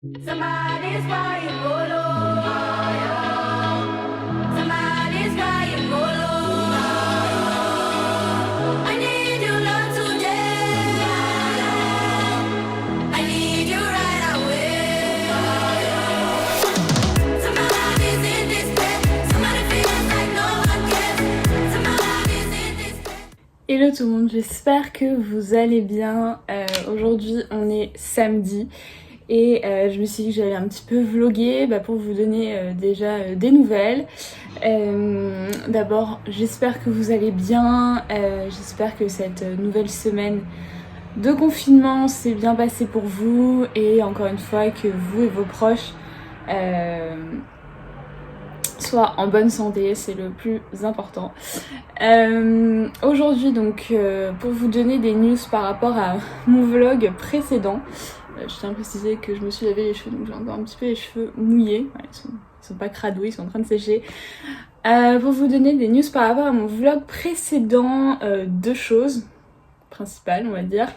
Somebody's crying Bolo. Somebody's crying Bolo. I need you love today. I need you right away. Somebody's in despair. Somebody feels like no one cares. Somebody's in despair. Hello tout le monde, j'espère que vous allez bien. Aujourd'hui on est samedi et je me suis dit que j'allais un petit peu vlogger pour vous donner déjà des nouvelles. D'abord j'espère que vous allez bien, j'espère que cette nouvelle semaine de confinement s'est bien passée pour vous et encore une fois que vous et vos proches soient en bonne santé, c'est le plus important. Aujourd'hui donc pour vous donner des news par rapport à mon vlog précédent, je tiens à préciser que je me suis lavé les cheveux donc j'ai encore un petit peu les cheveux mouillés, ouais, ils sont pas crados, ils sont en train de sécher. Pour vous donner des news par rapport à mon vlog précédent, deux choses principales on va dire.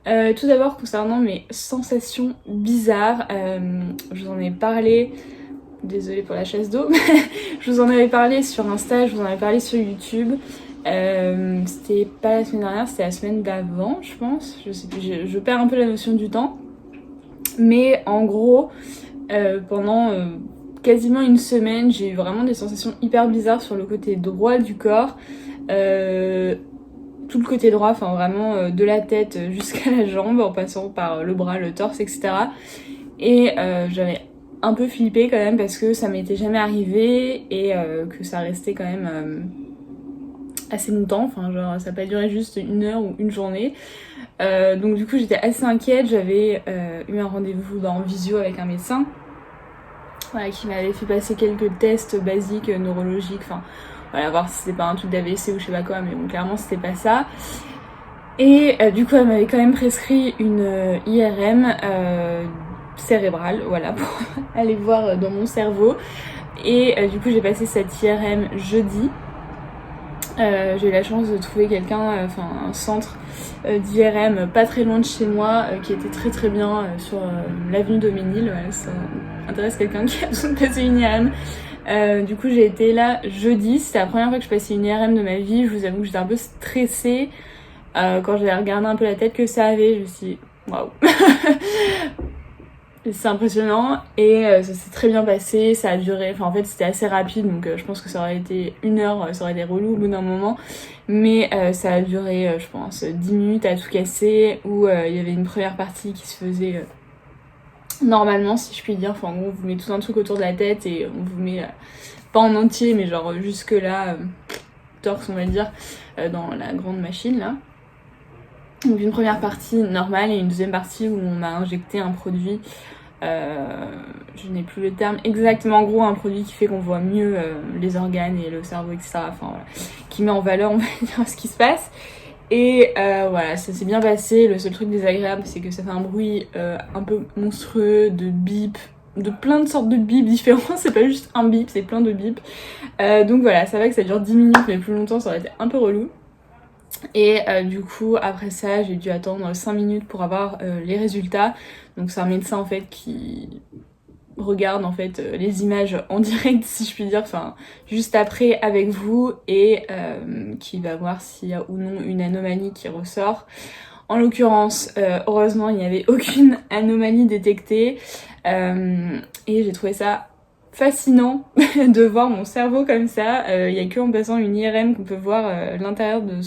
Tout d'abord concernant mes sensations bizarres, je vous en ai parlé. Désolée pour la chasse d'eau. Je vous en avais parlé sur Insta, je vous en avais parlé sur YouTube. C'était pas la semaine dernière, c'était la semaine d'avant, je pense. Je sais plus, je perds un peu la notion du temps. Mais en gros, pendant quasiment une semaine, j'ai eu vraiment des sensations hyper bizarres sur le côté droit du corps. Tout le côté droit, enfin vraiment de la tête jusqu'à la jambe, en passant par le bras, le torse, etc. Et j'avais un peu flippée quand même parce que ça m'était jamais arrivé et que ça restait quand même assez longtemps, enfin genre ça n'a pas duré juste une heure ou une journée. Donc du coup j'étais assez inquiète, j'avais eu un rendez-vous en visio avec un médecin, voilà, qui m'avait fait passer quelques tests basiques neurologiques, enfin voilà, voir si c'était pas un truc d'AVC ou je sais pas quoi, mais bon clairement c'était pas ça. Et du coup elle m'avait quand même prescrit une IRM cérébrale, voilà, pour aller voir dans mon cerveau. Et du coup j'ai passé cette IRM jeudi. J'ai eu la chance de trouver quelqu'un, un centre d'IRM pas très loin de chez moi, qui était très très bien sur l'avenue Daumesnil. Voilà, ça intéresse quelqu'un qui a besoin de passer une IRM. Du coup j'ai été là jeudi, c'était la première fois que je passais une IRM de ma vie. Je vous avoue que j'étais un peu stressée. Quand j'ai regardé un peu la tête que ça avait, je me suis dit waouh. C'est impressionnant et ça s'est très bien passé, ça a duré, enfin en fait c'était assez rapide donc je pense que ça aurait été une heure, ça aurait été relou au bout d'un moment, mais ça a duré je pense 10 minutes à tout casser où il y avait une première partie qui se faisait normalement si je puis dire, enfin en gros on vous met tout un truc autour de la tête et on vous met pas en entier mais genre jusque là, torse on va dire, dans la grande machine là. Donc une première partie normale et une deuxième partie où on m'a injecté un produit, je n'ai plus le terme exactement, en gros un produit qui fait qu'on voit mieux les organes et le cerveau, etc. Enfin voilà, qui met en valeur on va dire ce qui se passe. Et voilà, ça s'est bien passé. Le seul truc désagréable c'est que ça fait un bruit un peu monstrueux de bip, de plein de sortes de bips différents, c'est pas juste un bip, c'est plein de bips. Donc voilà, ça va que ça dure 10 minutes mais plus longtemps ça aurait été un peu relou. Et du coup après ça j'ai dû attendre 5 minutes pour avoir les résultats. Donc c'est un médecin en fait qui regarde en fait les images en direct si je puis dire, enfin juste après avec vous et qui va voir s'il y a ou non une anomalie qui ressort. En l'occurrence heureusement il n'y avait aucune anomalie détectée et j'ai trouvé ça fascinant de voir mon cerveau comme ça. Il y a que en passant une IRM qu'on peut voir l'intérieur de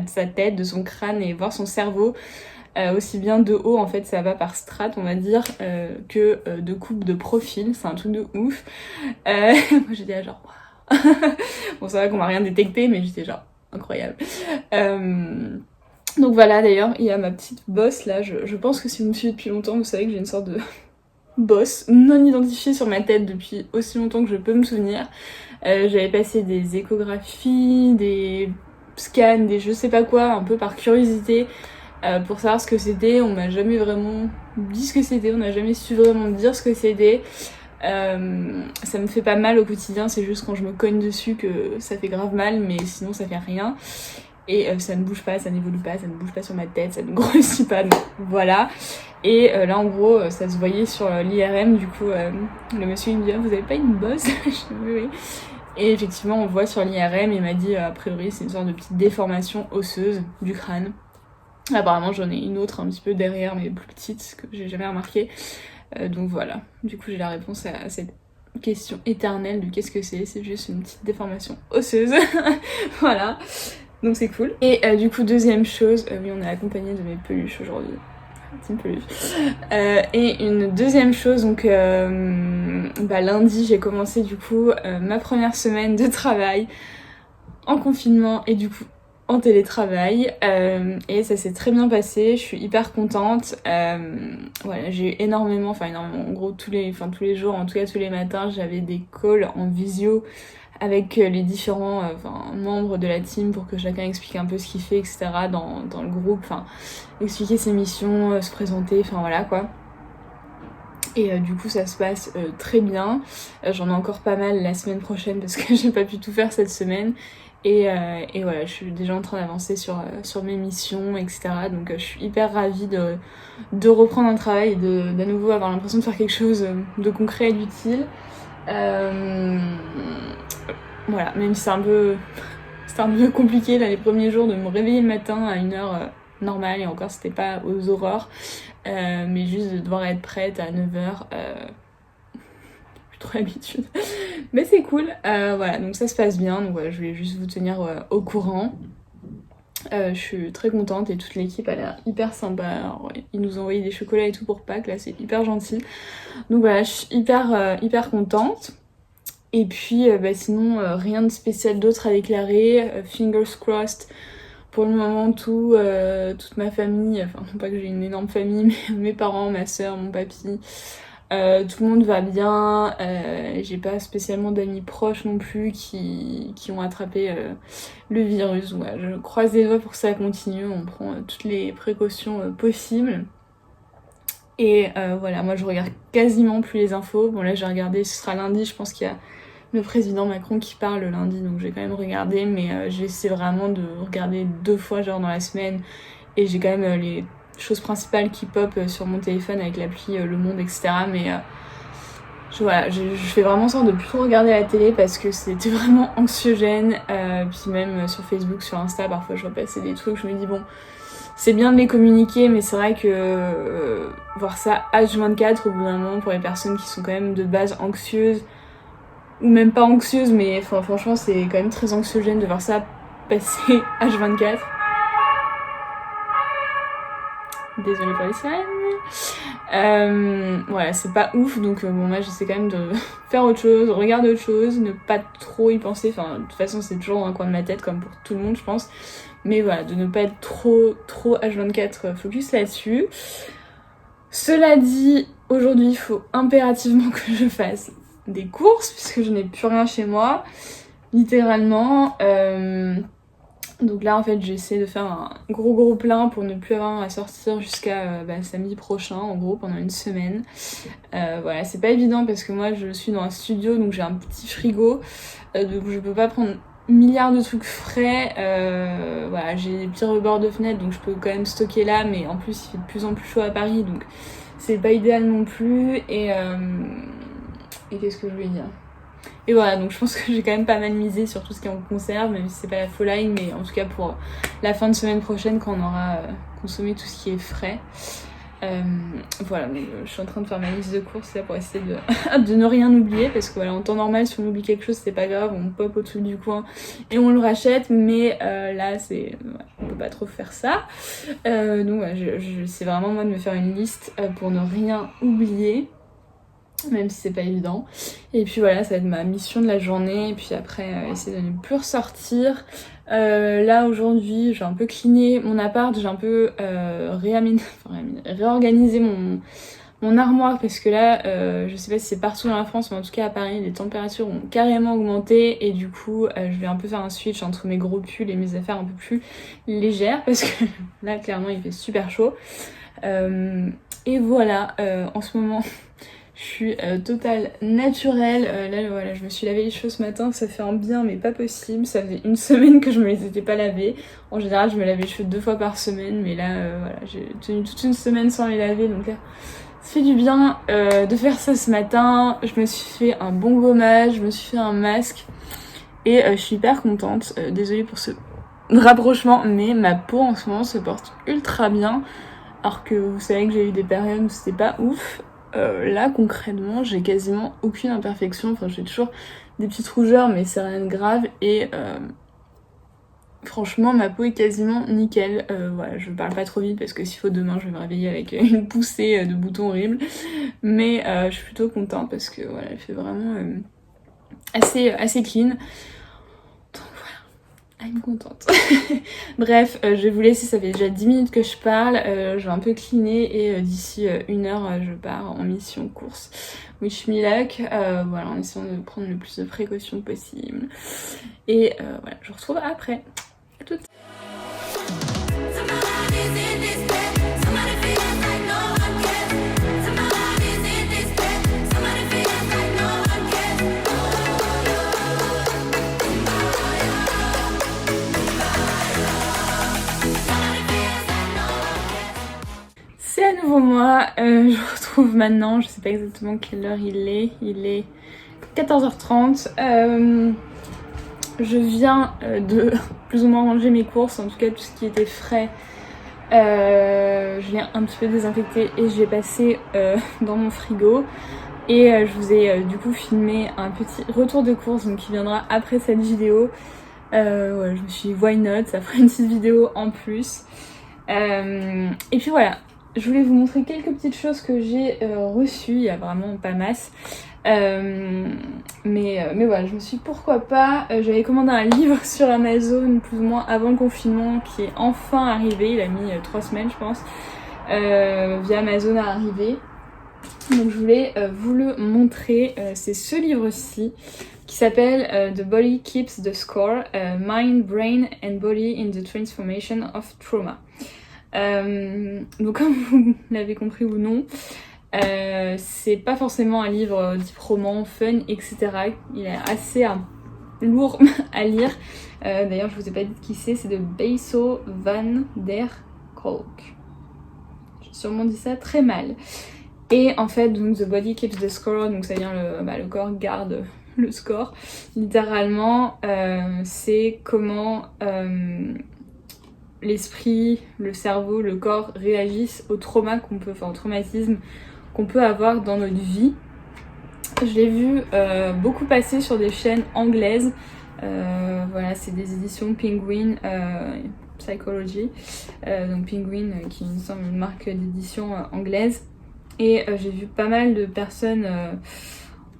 sa tête, de son crâne et voir son cerveau. Aussi bien de haut, en fait ça va par strate on va dire, que de coupe de profil, c'est un truc de ouf. Moi j'étais là genre waouh. Bon c'est vrai qu'on m'a rien détecté mais j'étais genre incroyable. Donc voilà, d'ailleurs il y a ma petite bosse là, je pense que si vous me suivez depuis longtemps vous savez que j'ai une sorte de bosse non identifiée sur ma tête depuis aussi longtemps que je peux me souvenir. J'avais passé des échographies, des scans, des je sais pas quoi, un peu par curiosité pour savoir ce que c'était. On m'a jamais vraiment dit ce que c'était, on n'a jamais su vraiment dire ce que c'était. Ça me fait pas mal au quotidien, c'est juste quand je me cogne dessus que ça fait grave mal, mais sinon ça fait rien. et ça ne bouge pas, ça n'évolue pas, ça ne bouge pas sur ma tête, ça ne grossit pas, donc voilà. Et là en gros ça se voyait sur l'IRM, du coup le monsieur il me dit ah, vous avez pas une bosse? Je dis oui oui. Et effectivement on voit sur l'IRM, il m'a dit a priori c'est une sorte de petite déformation osseuse du crâne. Apparemment j'en ai une autre un petit peu derrière mais plus petite que j'ai jamais remarqué. Donc voilà, du coup j'ai la réponse à cette question éternelle de qu'est-ce que c'est juste une petite déformation osseuse. Voilà, donc c'est cool. Et du coup deuxième chose, oui on est accompagné de mes peluches aujourd'hui. Team peluche. Et une deuxième chose, donc lundi j'ai commencé du coup ma première semaine de travail en confinement et du coup en télétravail et ça s'est très bien passé, je suis hyper contente. Voilà, j'ai eu énormément, en gros tous les jours, en tout cas tous les matins j'avais des calls en visio avec les différents membres de la team pour que chacun explique un peu ce qu'il fait, etc. dans le groupe, expliquer ses missions, se présenter, voilà quoi. Et du coup ça se passe très bien. J'en ai encore pas mal la semaine prochaine parce que j'ai pas pu tout faire cette semaine. Et voilà, je suis déjà en train d'avancer sur mes missions, etc. Donc je suis hyper ravie de reprendre un travail et d'à nouveau avoir l'impression de faire quelque chose de concret et d'utile. Voilà, même si c'était un peu compliqué là les premiers jours de me réveiller le matin à une heure normale, et encore c'était pas aux aurores, mais juste de devoir être prête à 9h, plus trop l'habitude. Mais c'est cool, voilà, donc ça se passe bien, donc voilà, je voulais juste vous tenir au courant. Je suis très contente et toute l'équipe a l'air hyper sympa. Alors, ouais, ils nous ont envoyé des chocolats et tout pour Pâques, là c'est hyper gentil. Donc voilà, je suis hyper contente. Et puis sinon rien de spécial d'autre à déclarer, fingers crossed. Pour le moment toute ma famille, non pas que j'ai une énorme famille, mais mes parents, ma soeur, mon papy, tout le monde va bien. J'ai pas spécialement d'amis proches non plus qui ont attrapé le virus. Ouais, je croise les doigts pour que ça continue, on prend toutes les précautions possibles. Et voilà, moi je regarde quasiment plus les infos. Bon là j'ai regardé, ce sera lundi, je pense qu'il y a le président Macron qui parle le lundi, donc j'ai quand même regardé, mais j'essaie vraiment de regarder 2 fois genre dans la semaine, et j'ai quand même les choses principales qui pop sur mon téléphone avec l'appli Le Monde, etc. Mais voilà, je fais vraiment sorte de plus trop regarder la télé parce que c'était vraiment anxiogène, puis même sur Facebook, sur Insta, parfois je vois passer des trucs, je me dis bon, c'est bien de les communiquer, mais c'est vrai que voir ça H24 au bout d'un moment pour les personnes qui sont quand même de base anxieuses, ou même pas anxieuse, mais franchement c'est quand même très anxiogène de voir ça passer H24. Désolée pour les sirènes. Voilà, c'est pas ouf, donc bon moi j'essaie quand même de faire autre chose, regarder autre chose, ne pas trop y penser, de toute façon c'est toujours dans un coin de ma tête comme pour tout le monde je pense, mais voilà, de ne pas être trop H24 focus là-dessus. Cela dit, aujourd'hui il faut impérativement que je fasse des courses puisque je n'ai plus rien chez moi, littéralement. Donc là en fait j'essaie de faire un gros plein pour ne plus avoir à sortir jusqu'à samedi prochain, en gros pendant une semaine. Voilà, c'est pas évident parce que moi je suis dans un studio, donc j'ai un petit frigo, donc je peux pas prendre milliards de trucs frais. Voilà, j'ai des petits rebords de fenêtre, donc je peux quand même stocker là, mais en plus il fait de plus en plus chaud à Paris, donc c'est pas idéal non plus. Et qu'est-ce que je voulais dire? Et voilà, donc je pense que j'ai quand même pas mal misé sur tout ce qui est en conserve, même si c'est pas la folie, mais en tout cas pour la fin de semaine prochaine quand on aura consommé tout ce qui est frais. Voilà, donc je suis en train de faire ma liste de courses là pour essayer de ne rien oublier, parce que voilà, en temps normal si on oublie quelque chose c'est pas grave, on pop au truc du coin et on le rachète, mais là c'est on peut pas trop faire ça. Donc voilà, c'est vraiment moi de me faire une liste pour ne rien oublier, même si c'est pas évident. Et puis voilà, ça va être ma mission de la journée, et puis après essayer de ne plus ressortir. Là aujourd'hui j'ai un peu cleané mon appart, j'ai un peu réorganisé mon armoire, parce que là je sais pas si c'est partout dans la France, mais en tout cas à Paris les températures ont carrément augmenté, et du coup je vais un peu faire un switch entre mes gros pulls et mes affaires un peu plus légères, parce que là clairement il fait super chaud. Et voilà, en ce moment je suis totale naturelle. Là voilà, je me suis lavé les cheveux ce matin, ça fait un bien mais pas possible. Ça faisait une semaine que je me les étais pas lavés. En général je me lave les cheveux 2 fois par semaine, mais là voilà, j'ai tenu toute une semaine sans les laver, donc là ça fait du bien de faire ça ce matin. Je me suis fait un bon gommage, je me suis fait un masque et je suis hyper contente. Désolée pour ce rapprochement, mais ma peau en ce moment se porte ultra bien. Alors que vous savez que j'ai eu des périodes où c'était pas ouf. Là concrètement j'ai quasiment aucune imperfection, enfin j'ai toujours des petites rougeurs mais c'est rien de grave et franchement ma peau est quasiment nickel. Voilà, je parle pas trop vite parce que s'il faut demain je vais me réveiller avec une poussée de boutons horribles, mais je suis plutôt contente parce que voilà, elle fait vraiment assez clean. I'm contente. Bref, je vais vous laisser, ça fait déjà 10 minutes que je parle, je vais un peu cleaner et d'ici 1 heure je pars en mission course. Wish me luck, voilà, en essayant de prendre le plus de précautions possible. Et voilà, je vous retrouve après. À toutes. Somebody in this bed. Somebody feels like no one cares. Somebody in this bed. Somebody feels like no one cares. C'est à nouveau moi, je vous retrouve maintenant, je sais pas exactement quelle heure il est 14h30. Je viens de plus ou moins ranger mes courses, en tout cas tout ce qui était frais. Je l'ai un petit peu désinfecté et je l'ai passé dans mon frigo. Et je vous ai du coup filmé un petit retour de course donc qui viendra après cette vidéo. Ouais, je me suis dit why not, ça fera une petite vidéo en plus. Et puis voilà, je voulais vous montrer quelques petites choses que j'ai reçues, il y a vraiment pas masse. Mais voilà, je me suis dit pourquoi pas. J'avais commandé un livre sur Amazon plus ou moins avant le confinement qui est enfin arrivé, il a mis 3 semaines je pense, via Amazon à arriver. Donc je voulais vous le montrer, c'est ce livre-ci qui s'appelle The Body Keeps the Score, Mind, Brain and Body in the Transformation of Trauma. Donc comme vous l'avez compris ou non, c'est pas forcément un livre type roman, fun, etc. Il est assez lourd à lire. D'ailleurs je vous ai pas dit qui c'est de Bessel van der Kolk. J'ai sûrement dit ça très mal. Et en fait, donc, The Body Keeps the Score, donc ça veut dire le corps garde le score. Littéralement, c'est comment l'esprit, le cerveau, le corps réagissent au trauma qu'on peut, enfin au traumatisme qu'on peut avoir dans notre vie. Je l'ai vu beaucoup passer sur des chaînes anglaises. Voilà, c'est des éditions Penguin Psychology. Donc Penguin, qui me semble une marque d'édition anglaise. Et j'ai vu pas mal de personnes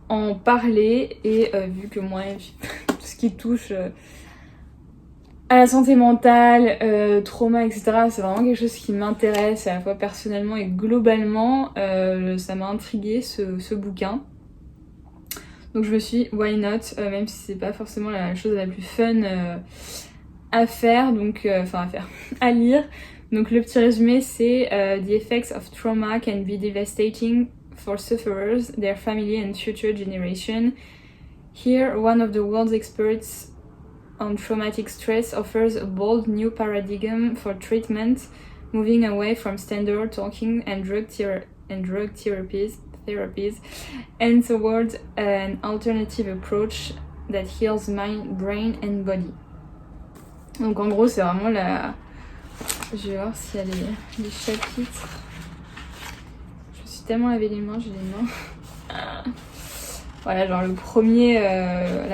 en parler et vu que moi, tout ce qui touche à la santé mentale, trauma, etc., c'est vraiment quelque chose qui m'intéresse à la fois personnellement et globalement. Ça m'a intriguée ce bouquin. Donc je me suis dit, why not, même si c'est pas forcément la chose la plus fun à faire, donc à lire. Donc le petit résumé c'est The effects of trauma can be devastating for sufferers, their family and future generation. Here, one of the world's experts on traumatic stress offers a bold new paradigm for treatment, moving away from standard talking and drug therapies and towards an alternative approach that heals mind, brain and body. Donc en gros c'est vraiment je vais voir s'il y a les chapitres. Je me suis tellement lavé les mains, j'ai les mains. Voilà, genre la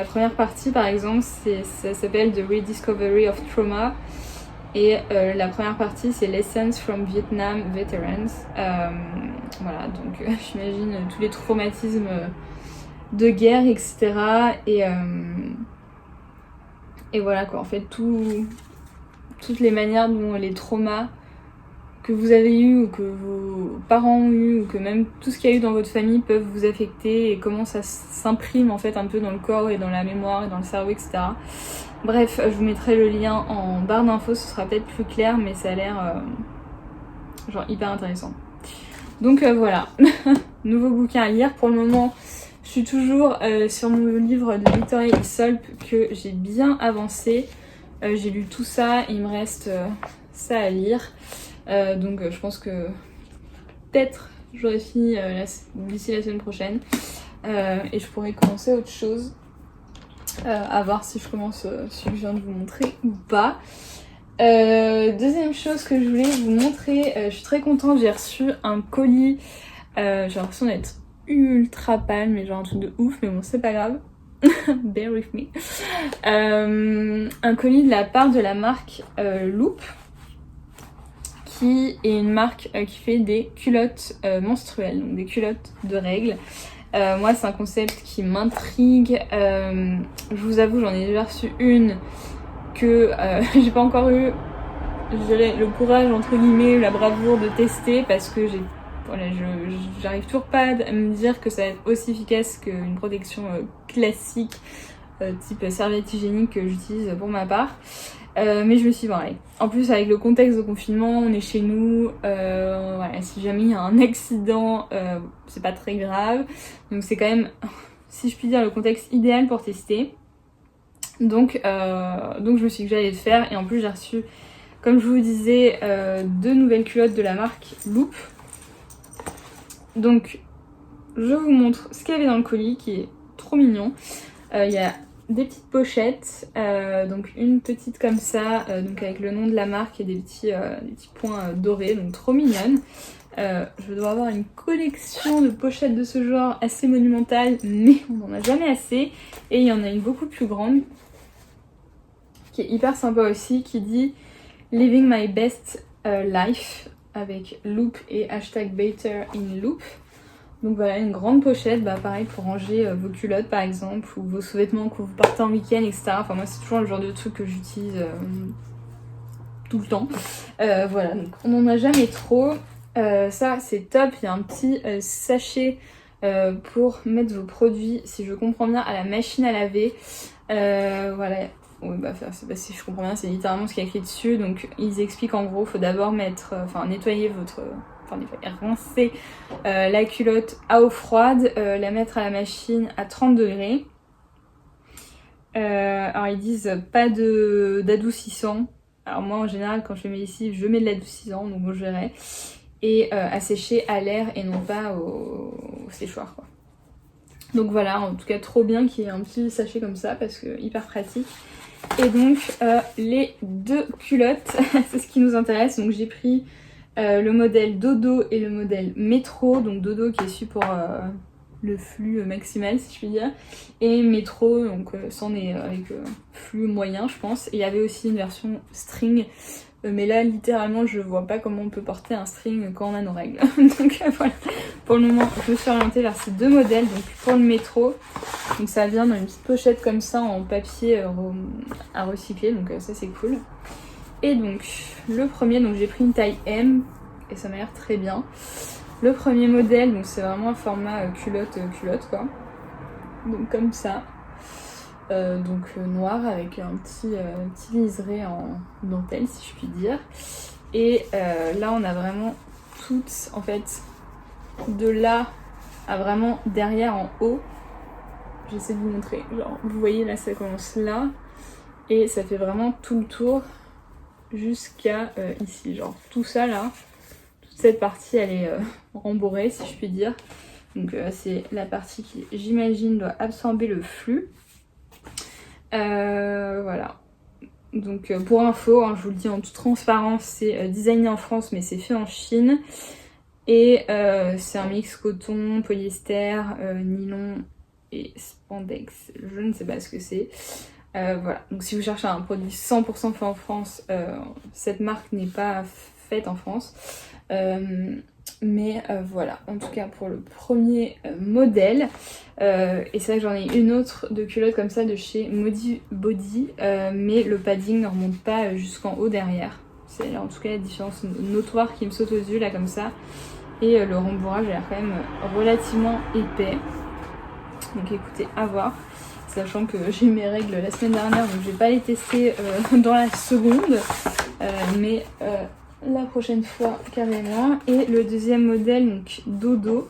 première partie par exemple, ça s'appelle The Rediscovery of Trauma. Et la première partie c'est Lessons from Vietnam Veterans. Voilà, donc j'imagine tous les traumatismes de guerre, etc. Et voilà quoi, en fait toutes les manières dont les traumas que vous avez eu ou que vos parents ont eu ou que même tout ce qu'il y a eu dans votre famille peuvent vous affecter et comment ça s'imprime en fait un peu dans le corps et dans la mémoire et dans le cerveau, etc. Bref, je vous mettrai le lien en barre d'infos, ce sera peut-être plus clair mais ça a l'air genre hyper intéressant. Donc voilà, nouveau bouquin à lire. Pour le moment, je suis toujours sur mon livre de Victoria et Solp que j'ai bien avancé. J'ai lu tout ça, il me reste ça à lire. Donc je pense que peut-être j'aurai fini d'ici la semaine prochaine. Et je pourrais commencer autre chose. À voir si je commence celui que je viens de vous montrer ou pas. Deuxième chose que je voulais vous montrer, je suis très contente, j'ai reçu un colis. J'ai l'impression d'être ultra pâle, mais genre un truc de ouf, mais bon, c'est pas grave. Bear with me. Un colis de la part de la marque Loop, qui est une marque qui fait des culottes menstruelles, donc des culottes de règles. Moi, c'est un concept qui m'intrigue. Je vous avoue, j'en ai déjà reçu une que j'ai pas encore eu, je dirais, le courage entre guillemets, la bravoure de tester parce que j'arrive toujours pas à me dire que ça va être aussi efficace qu'une protection classique type serviette hygiénique que j'utilise pour ma part. Mais je me suis dit, bon, allez. En plus, avec le contexte de confinement, on est chez nous, voilà, si jamais il y a un accident, c'est pas très grave. Donc c'est quand même, si je puis dire, le contexte idéal pour tester. Donc je me suis dit que j'allais le faire. Et en plus, j'ai reçu, comme je vous disais, 2 nouvelles culottes de la marque Loop. Donc, je vous montre ce qu'il y avait dans le colis, qui est trop mignon. Il y a des petites pochettes, donc une petite comme ça, donc avec le nom de la marque et des petits points dorés, donc trop mignonne. Je dois avoir une collection de pochettes de ce genre assez monumentale, mais on n'en a jamais assez. Et il y en a une beaucoup plus grande, qui est hyper sympa aussi, qui dit Living my best life, avec Loop et hashtag Better in Loop. Donc voilà, une grande pochette, pareil pour ranger vos culottes par exemple, ou vos sous-vêtements quand vous partez en week-end, etc. Enfin moi c'est toujours le genre de truc que j'utilise tout le temps. Voilà, donc on n'en a jamais trop. Ça c'est top, il y a un petit sachet pour mettre vos produits, si je comprends bien, à la machine à laver. Voilà. Oui, si je comprends bien, c'est littéralement ce qui est écrit dessus. Donc ils expliquent en gros, faut d'abord nettoyer rincer la culotte à eau froide, la mettre à la machine à 30 degrés. Alors ils disent pas d'adoucissant. Alors moi en général quand je fais mes lessives, je mets de l'adoucissant, donc bon, je verrai. Et à sécher à l'air et non pas au séchoir, quoi. Donc voilà, en tout cas trop bien qu'il y ait un petit sachet comme ça parce que hyper pratique. Et donc les 2 culottes, c'est ce qui nous intéresse. Donc j'ai pris le modèle Dodo et le modèle Métro. Donc Dodo qui est su pour le flux maximal si je puis dire. Et Métro, donc c'en est avec flux moyen je pense. Et il y avait aussi une version string. Mais là littéralement je vois pas comment on peut porter un string quand on a nos règles. Donc voilà, pour le moment je me suis orientée vers ces 2 modèles. Donc pour le Métro, donc ça vient dans une petite pochette comme ça en papier à recycler, donc ça c'est cool. Et donc le premier, donc j'ai pris une taille M et ça m'a l'air très bien. Le premier modèle, donc c'est vraiment un format culotte quoi. Donc comme ça. Noir avec un petit liseré en dentelle si je puis dire. Et là on a vraiment toutes en fait de là à vraiment derrière en haut. J'essaie de vous montrer, genre vous voyez là ça commence là et ça fait vraiment tout le tour jusqu'à ici, genre tout ça là, toute cette partie elle est rembourrée si je puis dire. Donc c'est la partie qui j'imagine doit absorber le flux. Voilà. Donc pour info, je vous le dis en toute transparence, c'est designé en France mais c'est fait en Chine. Et c'est un mix coton, polyester, nylon et spandex. Je ne sais pas ce que c'est. Voilà. Donc si vous cherchez un produit 100% fait en France, cette marque n'est pas faite en France. Mais voilà, en tout cas pour le premier modèle. Et c'est vrai que j'en ai une autre de culotte comme ça de chez Modi Body, mais le padding ne remonte pas jusqu'en haut derrière. C'est en tout cas la différence notoire qui me saute aux yeux là comme ça. Et le rembourrage a l'air quand même relativement épais. Donc écoutez, à voir. Sachant que j'ai eu mes règles la semaine dernière, donc je vais pas les tester dans la seconde. Mais la prochaine fois carrément. Et le deuxième modèle, donc Dodo.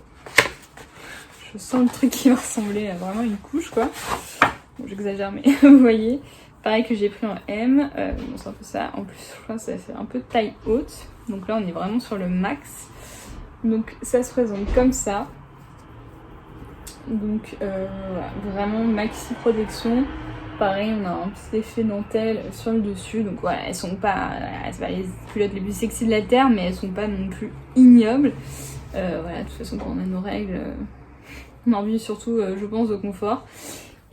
Je sens le truc qui va ressembler à vraiment une couche quoi. Bon, j'exagère mais vous voyez. Pareil que j'ai pris en M. Bon, c'est un peu ça. En plus je crois que ça fait un peu taille haute. Donc là on est vraiment sur le max. Donc ça se présente comme ça. Donc voilà, vraiment maxi protection. Pareil, on a un petit effet dentelle sur le dessus. Donc voilà, elles sont pas, c'est pas les culottes les plus sexy de la terre, mais elles sont pas non plus ignobles. Voilà, de toute façon quand on a nos règles, on a envie surtout, je pense, de confort.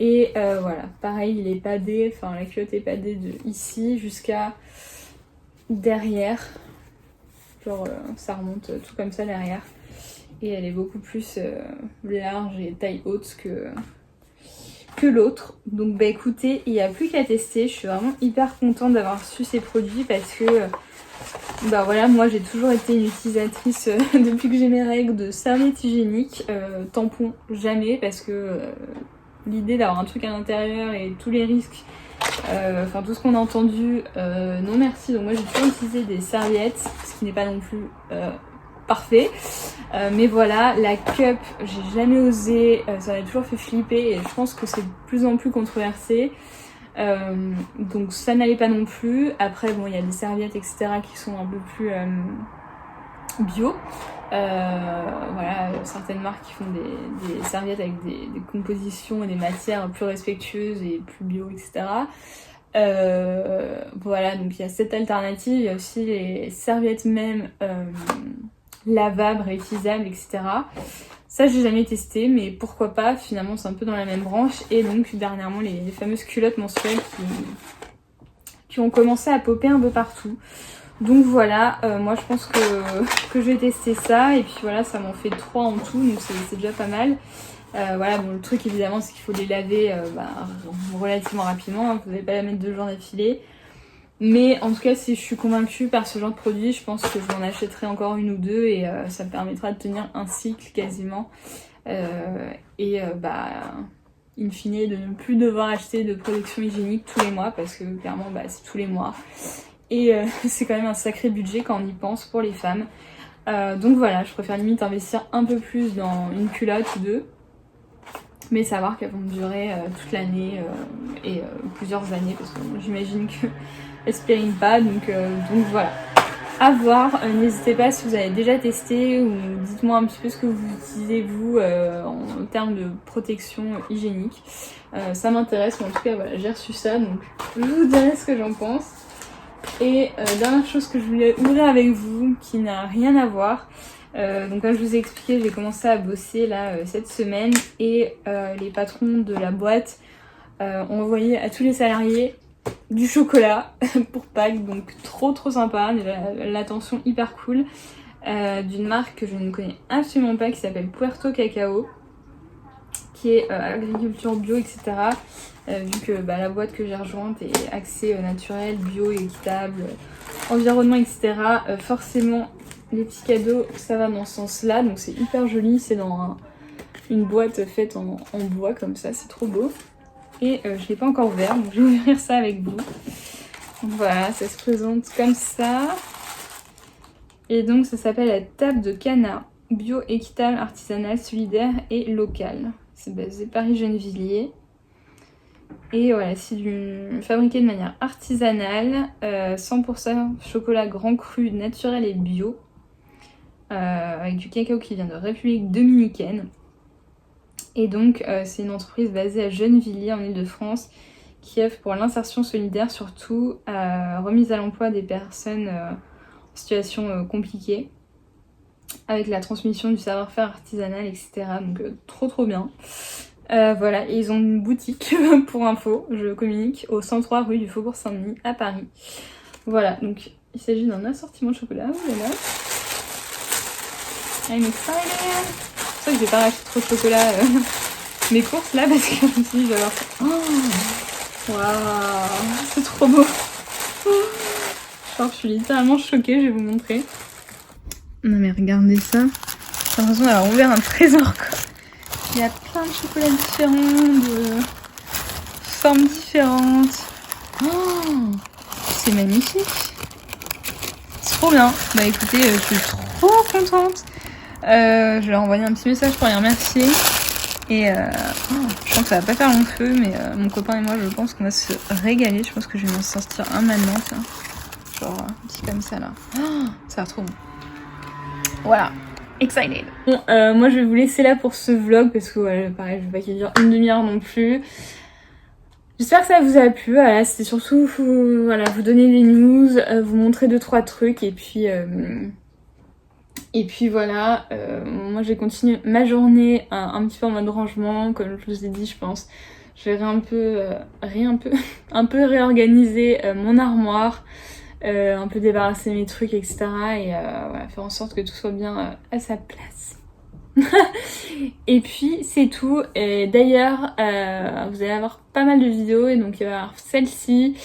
Et voilà, pareil, il est padé, enfin la culotte est padée de ici jusqu'à derrière. Genre ça remonte tout comme ça derrière. Et elle est beaucoup plus large et taille haute que l'autre. Donc bah écoutez, il n'y a plus qu'à tester. Je suis vraiment hyper contente d'avoir reçu ces produits parce que bah voilà, moi j'ai toujours été une utilisatrice depuis que j'ai mes règles de serviettes hygiéniques, tampons jamais parce que l'idée d'avoir un truc à l'intérieur et tous les risques, enfin tout ce qu'on a entendu, non merci. Donc moi j'ai toujours utilisé des serviettes, ce qui n'est pas non plus parfait, mais voilà, la cup j'ai jamais osé, ça m'a toujours fait flipper et je pense que c'est de plus en plus controversé, donc ça n'allait pas non plus. Après bon, il y a des serviettes etc qui sont un peu plus bio, voilà, certaines marques qui font des serviettes avec des compositions et des matières plus respectueuses et plus bio etc. Voilà, donc il y a cette alternative, il y a aussi les serviettes même lavables, réutilisables, etc. Ça j'ai jamais testé, mais pourquoi pas, finalement c'est un peu dans la même branche. Et donc dernièrement les fameuses culottes menstruelles qui ont commencé à popper un peu partout. Donc voilà, moi je pense que je vais tester ça, et puis voilà, ça m'en fait 3 en tout, donc c'est déjà pas mal. Voilà, bon le truc évidemment c'est qu'il faut les laver relativement rapidement, hein, vous n'allez pas la mettre 2 jours d'affilée. Mais en tout cas, si je suis convaincue par ce genre de produit, je pense que je m'en achèterai encore 1 ou 2 et ça me permettra de tenir un cycle quasiment. In fine, de ne plus devoir acheter de protection hygiénique tous les mois parce que clairement, c'est tous les mois. Et c'est quand même un sacré budget quand on y pense pour les femmes. Donc voilà, je préfère limite investir un peu plus dans une culotte ou 2. Mais savoir qu'elles vont durer toute l'année et plusieurs années parce que j'imagine que elles se périment pas, donc voilà. À voir, n'hésitez pas si vous avez déjà testé ou dites-moi un petit peu ce que vous utilisez vous en termes de protection hygiénique. Ça m'intéresse, mais en tout cas voilà, j'ai reçu ça, donc je vous dirai ce que j'en pense. Et dernière chose que je voulais ouvrir avec vous, qui n'a rien à voir. Donc comme je vous ai expliqué, j'ai commencé à bosser là cette semaine et les patrons de la boîte ont envoyé à tous les salariés du chocolat pour Pâques, donc trop sympa, l'attention hyper cool, d'une marque que je ne connais absolument pas qui s'appelle Puerto Cacao, qui est agriculture bio etc. Vu que la boîte que j'ai rejointe est axée naturel, bio, équitable, environnement etc. Forcément les petits cadeaux ça va dans ce sens là, donc c'est hyper joli, c'est dans une boîte faite en bois comme ça, c'est trop beau. Et je l'ai pas encore ouvert, donc je vais ouvrir ça avec vous. Donc voilà, ça se présente comme ça. Et donc ça s'appelle la table de Cana, bio, équitable, artisanale, solidaire et locale. C'est basé Paris-Gennevilliers. Et voilà, c'est fabriqué de manière artisanale, 100% chocolat grand cru, naturel et bio, avec du cacao qui vient de République dominicaine. Et donc c'est une entreprise basée à Gennevilliers en Ile-de-France qui œuvre pour l'insertion solidaire, surtout remise à l'emploi des personnes en situation compliquée, avec la transmission du savoir-faire artisanal, etc. Donc trop bien. Voilà, et ils ont une boutique pour info, je communique, au 103 rue du Faubourg Saint-Denis à Paris. Voilà, donc il s'agit d'un assortiment de chocolat, voilà. I'm excited! C'est pour ça que j'ai pas racheté trop de chocolat mes courses là, parce que je me suis dit, je vais avoir ça. Oh, waouh, c'est trop beau! Genre, je suis littéralement choquée, je vais vous montrer. Non mais regardez ça, j'ai l'impression d'avoir ouvert un trésor quoi. Il y a plein de chocolats différents, de formes différentes. Oh, c'est magnifique. trop bien. Bah écoutez, je suis trop contente. Je leur ai envoyé un petit message pour les remercier. Et je pense que ça va pas faire long feu, mais mon copain et moi, je pense qu'on va se régaler. Je pense que je vais m'en sortir un maintenant, tiens. Genre un petit comme ça là. Ça a l'air trop bon. Voilà. Excited. Bon, moi je vais vous laisser là pour ce vlog parce que ouais, pareil, je vais pas qu'il dure une demi-heure non plus. J'espère que ça vous a plu. Voilà, c'était surtout voilà, vous donner des news, vous montrer 2-3 trucs et puis voilà. Moi je vais continuer ma journée un petit peu en mode rangement, comme je vous ai dit, je pense. Je vais un peu réorganiser mon armoire. Un peu débarrasser mes trucs, etc. Et voilà, faire en sorte que tout soit bien à sa place. Et puis c'est tout. Et d'ailleurs, vous allez avoir pas mal de vidéos. Et donc il va y avoir celle-ci,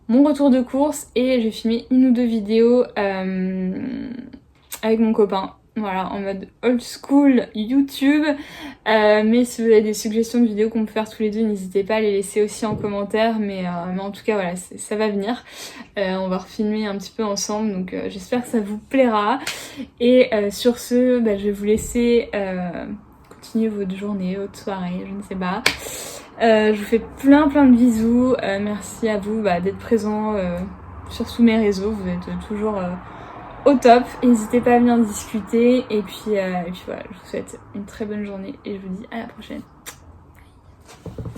mon retour de course. Et j'ai filmé 1 ou 2 vidéos avec mon copain. Voilà, en mode old school YouTube. Mais si vous avez des suggestions de vidéos qu'on peut faire tous les deux, n'hésitez pas à les laisser aussi en commentaire. Mais en tout cas, voilà, ça va venir. On va refilmer un petit peu ensemble. Donc j'espère que ça vous plaira. Et sur ce, je vais vous laisser continuer votre journée, votre soirée, je ne sais pas. Je vous fais plein de bisous. Merci à vous d'être présents sur tous mes réseaux. Vous êtes toujours... au top, n'hésitez pas à venir discuter et puis voilà, je vous souhaite une très bonne journée et je vous dis à la prochaine. Bye.